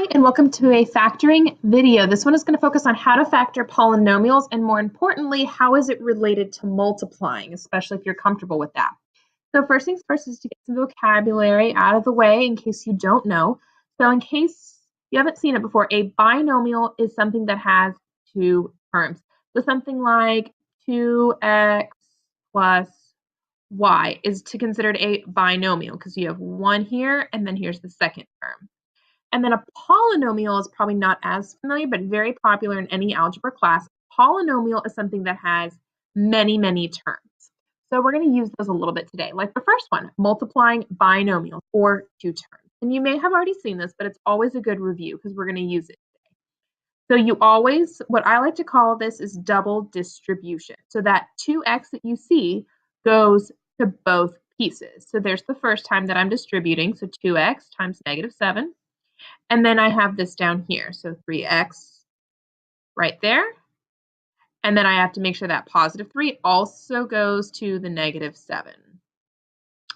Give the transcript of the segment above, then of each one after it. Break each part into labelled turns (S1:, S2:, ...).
S1: Hi, and welcome to a factoring video. This one is going to focus on how to factor polynomials and, more importantly, how is it related to multiplying, especially if you're comfortable with that. So first things first is to get some vocabulary out of the way in case you don't know. So in case you haven't seen it before, a binomial is something that has two terms. So something like 2x plus y is considered a binomial because you have one here and then here's the second term. And then a polynomial is probably not as familiar, but very popular in any algebra class. Polynomial is something that has many, many terms. So we're going to use those a little bit today. Like the first one, multiplying binomials or two terms. And you may have already seen this, but it's always a good review because we're going to use it today. So you always, what I like to call this is double distribution. So that 2x that you see goes to both pieces. So there's the first time that I'm distributing. So 2x times -7. And then I have this down here, so 3x right there. And then I have to make sure that +3 also goes to the -7,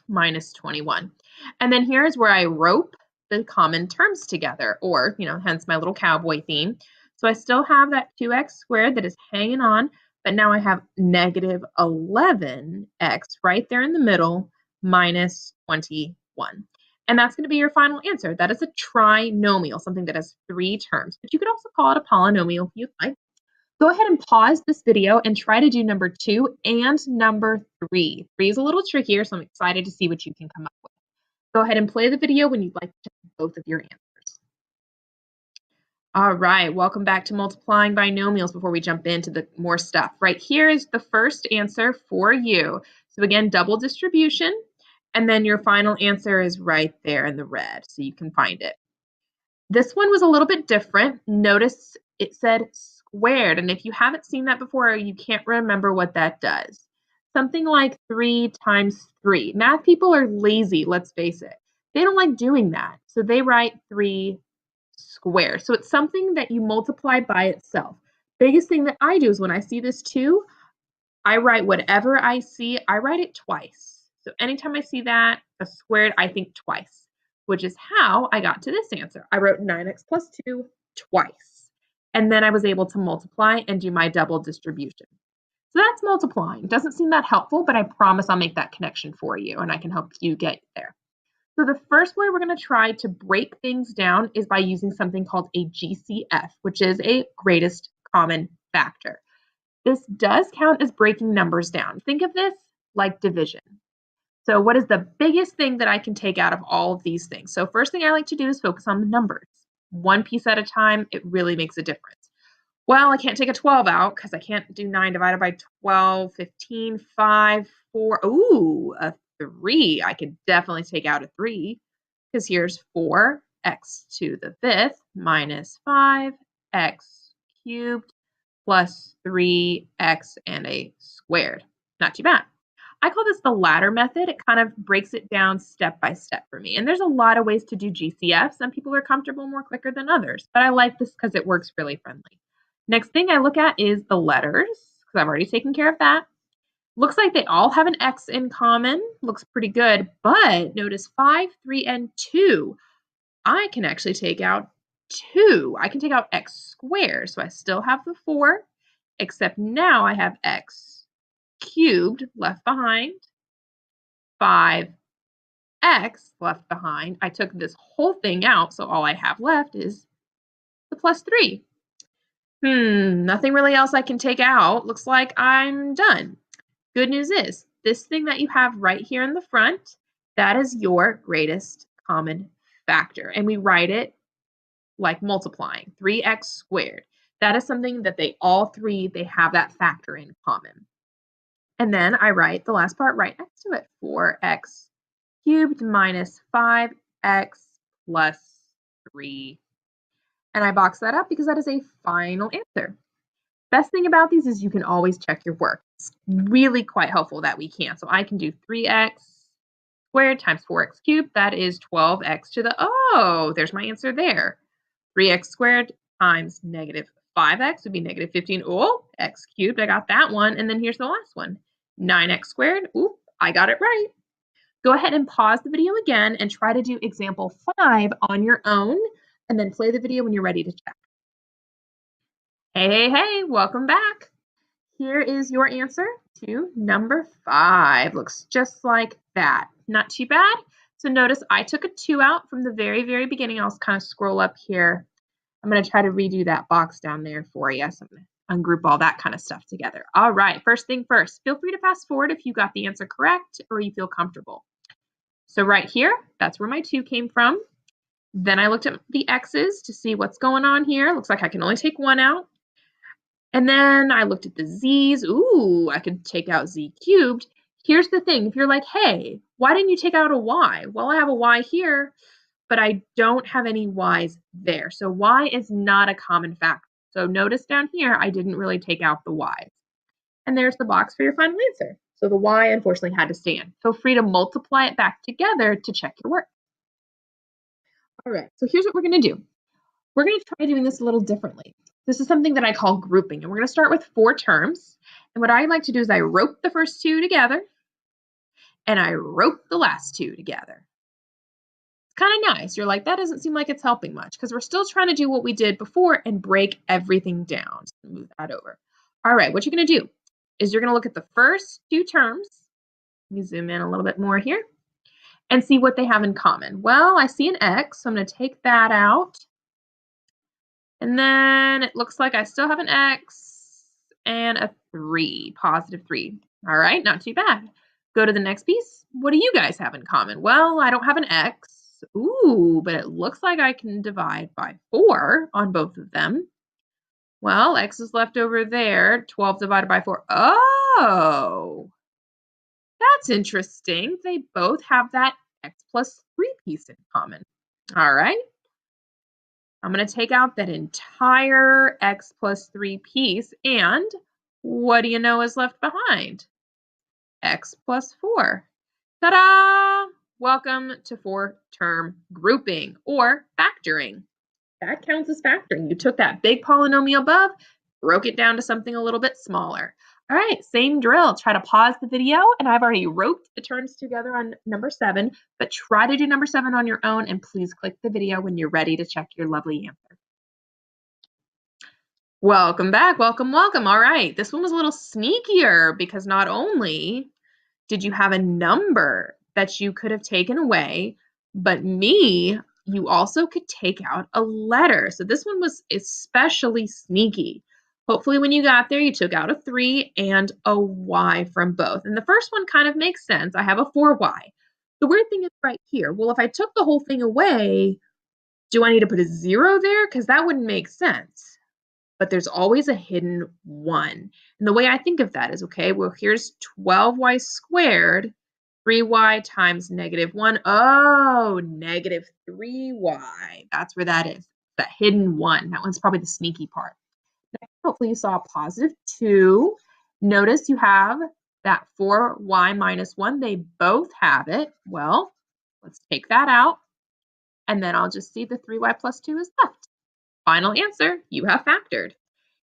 S1: minus 21. And then here's where I rope the common terms together, or, hence my little cowboy theme. So I still have that 2x squared that is hanging on, but now I have -11x right there in the middle, minus 21. And that's going to be your final answer. That is a trinomial, something that has three terms. But you could also call it a polynomial if you'd like. Go ahead and pause this video and try to do number 2 and number 3. 3 is a little trickier, so I'm excited to see what you can come up with. Go ahead and play the video when you'd like to check both of your answers. All right, welcome back to multiplying binomials before we jump into the more stuff. Right here is the first answer for you. So again, double distribution. And then your final answer is right there in the red, so you can find it. This one was a little bit different. Notice it said squared, and if you haven't seen that before, or you can't remember what that does. Something like 3 times 3. Math people are lazy, let's face it. They don't like doing that, so they write 3 squared. So it's something that you multiply by itself. Biggest thing that I do is when I see this 2, I write whatever I see, I write it twice. So anytime I see that, a squared, I think twice, which is how I got to this answer. I wrote 9x plus 2 twice, and then I was able to multiply and do my double distribution. So that's multiplying. Doesn't seem that helpful, but I promise I'll make that connection for you, and I can help you get there. So the first way we're going to try to break things down is by using something called a GCF, which is a greatest common factor. This does count as breaking numbers down. Think of this like division. So what is the biggest thing that I can take out of all of these things? So first thing I like to do is focus on the numbers. One piece at a time, it really makes a difference. Well, I can't take a 12 out because I can't do 9 divided by 12, 15, 5, 4. Ooh, a 3. I could definitely take out a 3 because here's 4x to the 5th minus 5x cubed plus 3x and a squared. Not too bad. I call this the ladder method. It kind of breaks it down step by step for me. And there's a lot of ways to do GCF. Some people are comfortable more quicker than others, but I like this because it works really friendly. Next thing I look at is the letters, because I've already taken care of that. Looks like they all have an x in common. Looks pretty good, but notice 5, 3, and 2. I can actually take out 2. I can take out x squared, so I still have the 4, except now I have x cubed left behind, 5x left behind. I took this whole thing out, so all I have left is the plus 3. Nothing really else I can take out. Looks like I'm done. Good news is, this thing that you have right here in the front, that is your greatest common factor. And we write it like multiplying, 3x squared. That is something that they have that factor in common. And then I write the last part right next to it, 4x cubed minus 5x plus 3. And I box that up because that is a final answer. Best thing about these is you can always check your work. It's really quite helpful that we can. So I can do 3x squared times 4x cubed. That is 12x to the, there's my answer there. 3x squared times -5x would be -15. X cubed, I got that one. And then here's the last one, 9x squared. I got it right. Go ahead and pause the video again and try to do example 5 on your own. and then play the video when you're ready to check. Hey, welcome back. Here is your answer to number 5. Looks just like that. Not too bad. So notice I took a 2 out from the very, very beginning. I'll kind of scroll up here. I'm going to try to redo that box down there for you. So I'm going to ungroup all that kind of stuff together. All right, first thing first, feel free to fast forward if you got the answer correct or you feel comfortable. So right here, that's where my 2 came from. Then I looked at the x's to see what's going on here. Looks like I can only take 1 out. And then I looked at the z's. Ooh, I could take out z cubed. Here's the thing. If you're like, hey, why didn't you take out a y? Well, I have a y here, but I don't have any y's there. So y is not a common factor. So notice down here, I didn't really take out the y's. And there's the box for your final answer. So the y unfortunately had to stand. Feel free to multiply it back together to check your work. All right, so here's what we're going to do. We're going to try doing this a little differently. This is something that I call grouping, and we're going to start with 4 terms. And what I like to do is I rope the first 2 together, and I rope the last 2 together. It's kind of nice. You're like, that doesn't seem like it's helping much, because we're still trying to do what we did before and break everything down. So move that over. All right, what you're going to do is you're going to look at the first 2 terms. Let me zoom in a little bit more here and see what they have in common. Well, I see an x, so I'm going to take that out. And then it looks like I still have an x and a 3, positive 3. All right, not too bad. Go to the next piece. What do you guys have in common? Well, I don't have an x. Ooh, but it looks like I can divide by 4 on both of them. Well, x is left over there. 12 divided by 4. Oh, that's interesting. They both have that x plus 3 piece in common. All right. I'm going to take out that entire x plus 3 piece, and what do you know is left behind? X plus 4. Ta-da! Welcome to 4-term grouping, or factoring. That counts as factoring. You took that big polynomial above, broke it down to something a little bit smaller. All right, same drill. Try to pause the video, and I've already roped the terms together on number 7, but try to do number 7 on your own, and please click the video when you're ready to check your lovely answer. Welcome back. Welcome. All right, this one was a little sneakier because not only did you have a number that you could have taken away, but you also could take out a letter. So this one was especially sneaky. Hopefully when you got there, you took out a 3 and a y from both. And the first one kind of makes sense. I have a 4y. The weird thing is right here. Well, if I took the whole thing away, do I need to put a 0 there? Because that wouldn't make sense. But there's always a hidden 1. And the way I think of that is, okay, well, here's 12y squared, 3y times -1. Oh, -3y. That's where that is, that hidden 1. That one's probably the sneaky part. Next, hopefully you saw a positive 2. Notice you have that 4y minus 1. They both have it. Well, let's take that out. And then I'll just see the 3y plus 2 is left. Final answer, you have factored.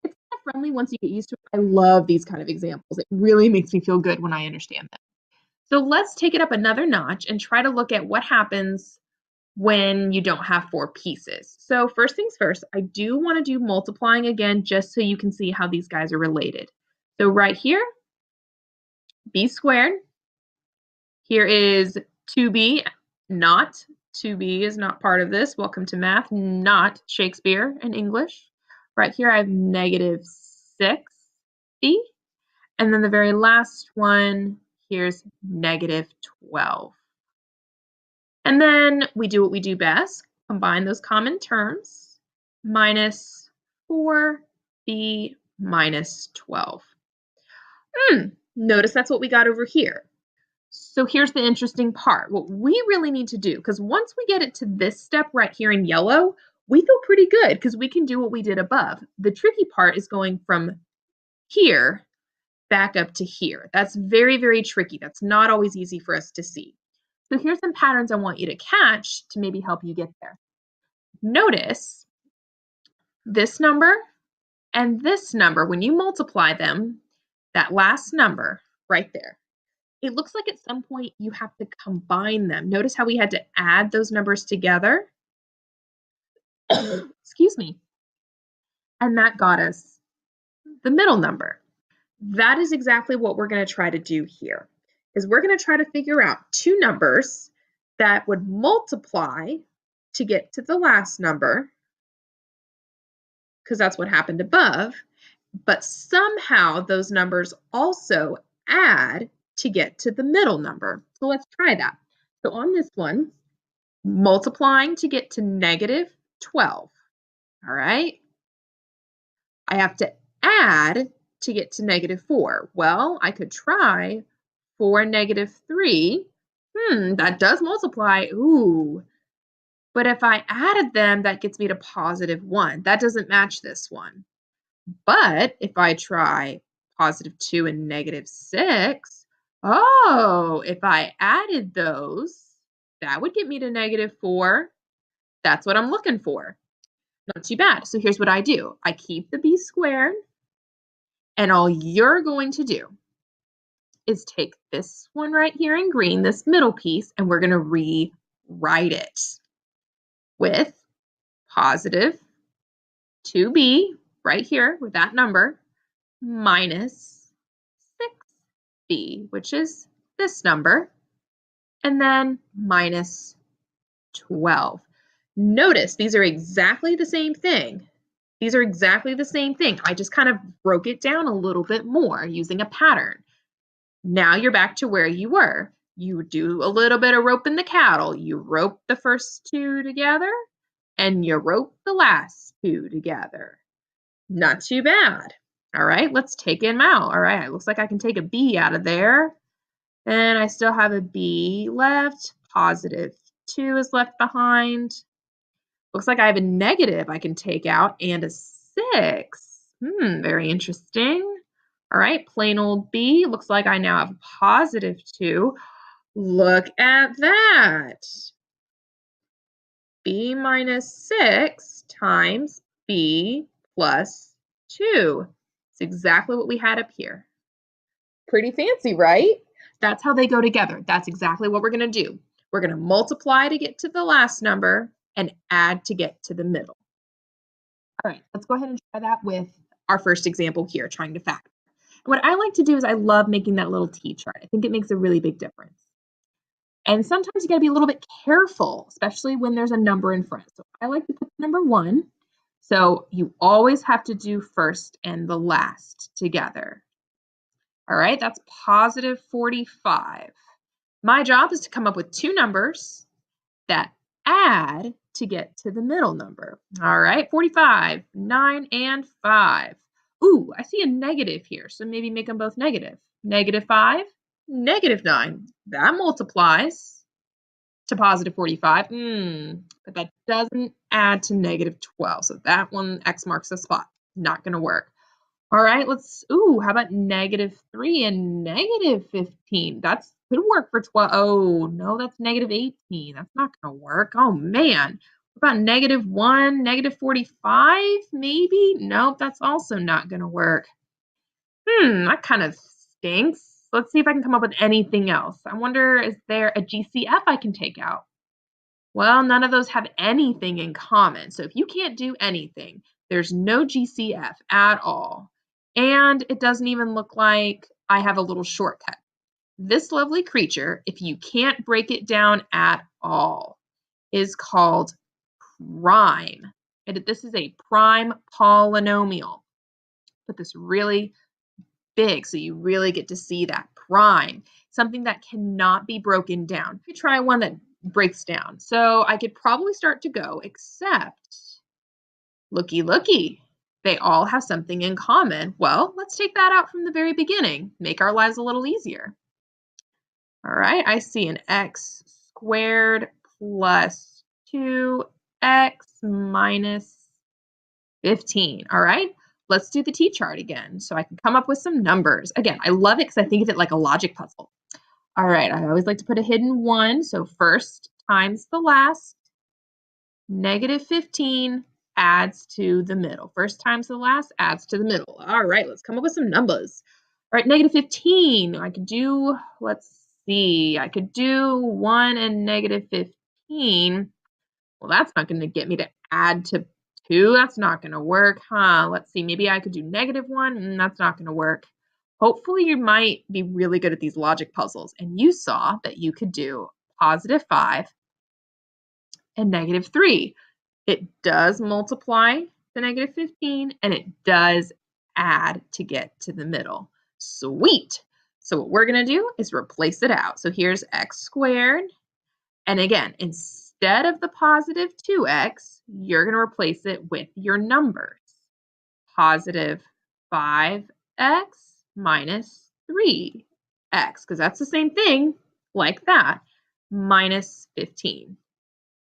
S1: It's kind of friendly once you get used to it. I love these kind of examples. It really makes me feel good when I understand them. So let's take it up another notch and try to look at what happens when you don't have 4 pieces. So first things first, I do want to do multiplying again just so you can see how these guys are related. So right here, b squared. Here is 2b, not 2b is not part of this. Welcome to math, not Shakespeare in English. Right here I have -6b. And then the very last one, here's -12. And then we do what we do best, combine those common terms, minus 4b minus 12. Notice that's what we got over here. So here's the interesting part. What we really need to do, because once we get it to this step right here in yellow, we feel pretty good because we can do what we did above. The tricky part is going from here back up to here. That's very, very tricky. That's not always easy for us to see. So here's some patterns I want you to catch to maybe help you get there. Notice this number and this number, when you multiply them, that last number right there, it looks like at some point you have to combine them. Notice how we had to add those numbers together? Excuse me. And that got us the middle number. That is exactly what we're going to try to do here, is we're going to try to figure out two numbers that would multiply to get to the last number, because that's what happened above, but somehow those numbers also add to get to the middle number. So let's try that. So on this one, multiplying to get to negative 12, all right? I have to add to get to negative 4. Well, I could try 4 negative 3. That does multiply. Ooh. But if I added them, that gets me to positive 1. That doesn't match this one. But if I try positive 2 and negative 6, oh, if I added those, that would get me to negative 4. That's what I'm looking for. Not too bad. So here's what I do. I keep the b squared, and all you're going to do is take this one right here in green, this middle piece, and we're going to rewrite it with positive 2b right here with that number minus 6b, which is this number, and then minus 12. Notice these are exactly the same thing. These are exactly the same thing. I just kind of broke it down a little bit more using a pattern. Now you're back to where you were. You do a little bit of roping the cattle. You rope the first two together, and you rope the last two together. Not too bad. All right, let's take them out. All right, it looks like I can take a b out of there. And I still have a b left. Positive 2 is left behind. Looks like I have a negative I can take out and a 6. Very interesting. All right, plain old b. Looks like I now have a positive 2. Look at that. B minus 6 times b plus 2. It's exactly what we had up here. Pretty fancy, right? That's how they go together. That's exactly what we're going to do. We're going to multiply to get to the last number and add to get to the middle. All right, let's go ahead and try that with our first example here, trying to factor. What I like to do is I love making that little t-chart. I think it makes a really big difference. And sometimes you got to be a little bit careful, especially when there's a number in front. So I like to put number 1. So you always have to do first and the last together. All right, that's positive 45. My job is to come up with two numbers that add to get to the middle number. All right, 45, 9, and 5. Ooh, I see a negative here, so maybe make them both negative. Negative 5, negative 9. That multiplies to positive 45. But that doesn't add to negative 12, so that one X marks the spot. Not going to work. All right, how about negative 3 and negative 15? That could work for 12. Oh, no, that's negative 18. That's not going to work. Oh, man. What about negative 1, negative 45, maybe? Nope, that's also not going to work. That kind of stinks. Let's see if I can come up with anything else. I wonder, is there a GCF I can take out? Well, none of those have anything in common. So if you can't do anything, there's no GCF at all. And it doesn't even look like I have a little shortcut. This lovely creature, if you can't break it down at all, is called prime. This is a prime polynomial. Put this really big so you really get to see that. Prime, something that cannot be broken down. You try one that breaks down. So I could probably start to go, except looky. They all have something in common. Well, let's take that out from the very beginning. Make our lives a little easier. All right, I see an x squared plus 2x minus 15. All right, let's do the t-chart again so I can come up with some numbers. Again, I love it because I think of it like a logic puzzle. All right, I always like to put a hidden 1. So first times the last, negative 15 adds to the middle. First times the last adds to the middle. All right, let's come up with some numbers. All right, negative 15. I could do, let's see, I could do 1 and negative 15. Well, that's not going to get me to add to 2, that's not going to work, huh? Let's see, maybe I could do -1, that's not going to work. Hopefully you might be really good at these logic puzzles, and you saw that you could do +5 and -3. It does multiply to -15, and it does add to get to the middle. Sweet. So what we're going to do is replace it out. So here's x squared. And again, instead of the positive 2x, you're going to replace it with your numbers. Positive 5x minus 3x, because that's the same thing like that, minus 15.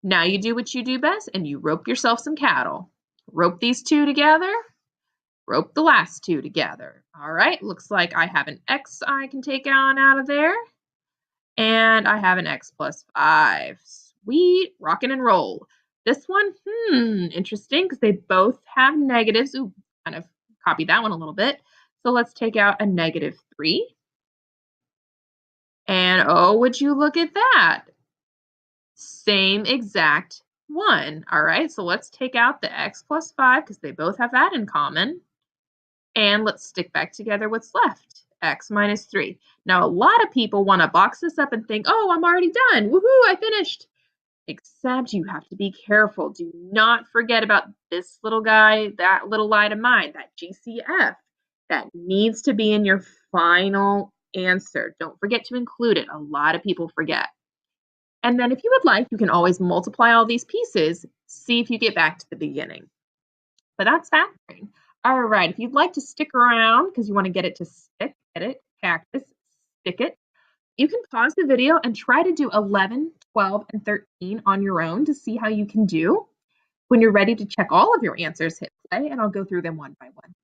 S1: Now you do what you do best and you rope yourself some cattle. Rope these two together, rope the last two together. All right, looks like I have an x I can take on out of there. And I have an x plus 5. Sweet, rockin' and roll. This one, interesting, because they both have negatives. Ooh, kind of copied that one a little bit. So let's take out a -3. And oh, would you look at that? Same exact one. All right, so let's take out the x plus 5, because they both have that in common. And let's stick back together what's left. X minus 3. Now, a lot of people want to box this up and think, oh, I'm already done. Woohoo, I finished. Except you have to be careful. Do not forget about this little guy, that little line of mine, that GCF. That needs to be in your final answer. Don't forget to include it. A lot of people forget. And then if you would like, you can always multiply all these pieces, see if you get back to the beginning. But that's factoring. All right, if you'd like to stick around because you want to get it to stick, cactus, stick it, you can pause the video and try to do 11, 12, and 13 on your own to see how you can do. When you're ready to check all of your answers, hit play, and I'll go through them one by one.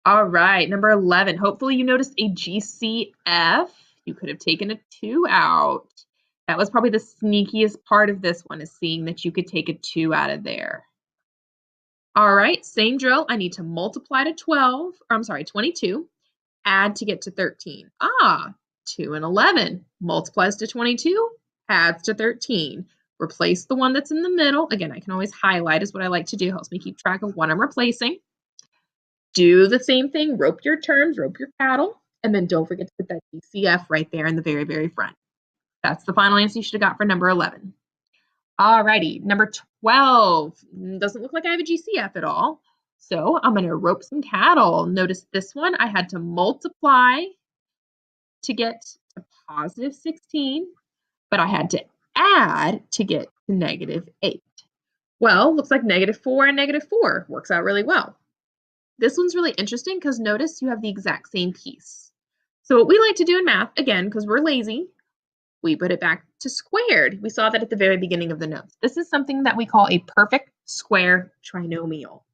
S1: All right, number 11. Hopefully you noticed a GCF. You could have taken a 2 out. That was probably the sneakiest part of this one, is seeing that you could take a 2 out of there. All right, same drill. I need to multiply to 22, add to get to 13. 2 and 11 multiplies to 22, adds to 13. Replace the one that's in the middle. Again, I can always highlight is what I like to do. Helps me keep track of what I'm replacing. Do the same thing. Rope your terms, rope your cattle, and then don't forget to put that GCF right there in the very, very front. That's the final answer you should have got for number 11. Alrighty, number 12. Doesn't look like I have a GCF at all. So I'm going to rope some cattle. Notice this one, I had to multiply to get to positive 16, but I had to add to get to -8. Well, looks like -4 and -4 works out really well. This one's really interesting because notice you have the exact same piece. So what we like to do in math, again, because we're lazy, we put it back to squared. We saw that at the very beginning of the notes. This is something that we call a perfect square trinomial.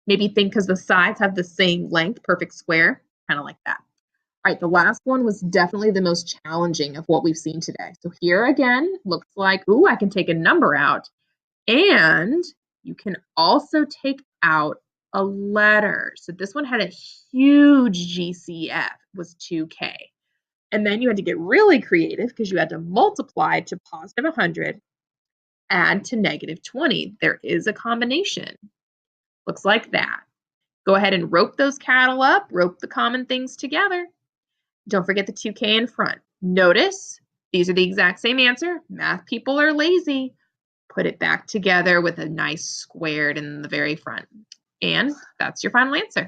S1: Maybe think because the sides have the same length, perfect square, kind of like that. All right, the last one was definitely the most challenging of what we've seen today. So here again, looks like, ooh, I can take a number out. And you can also take out a letter. So this one had a huge GCF, was 2K. And then you had to get really creative because you had to multiply to positive 100, add to -20. There is a combination. Looks like that. Go ahead and rope those cattle up, rope the common things together. Don't forget the 2K in front. Notice these are the exact same answer. Math people are lazy. Put it back together with a nice squared in the very front. And that's your final answer.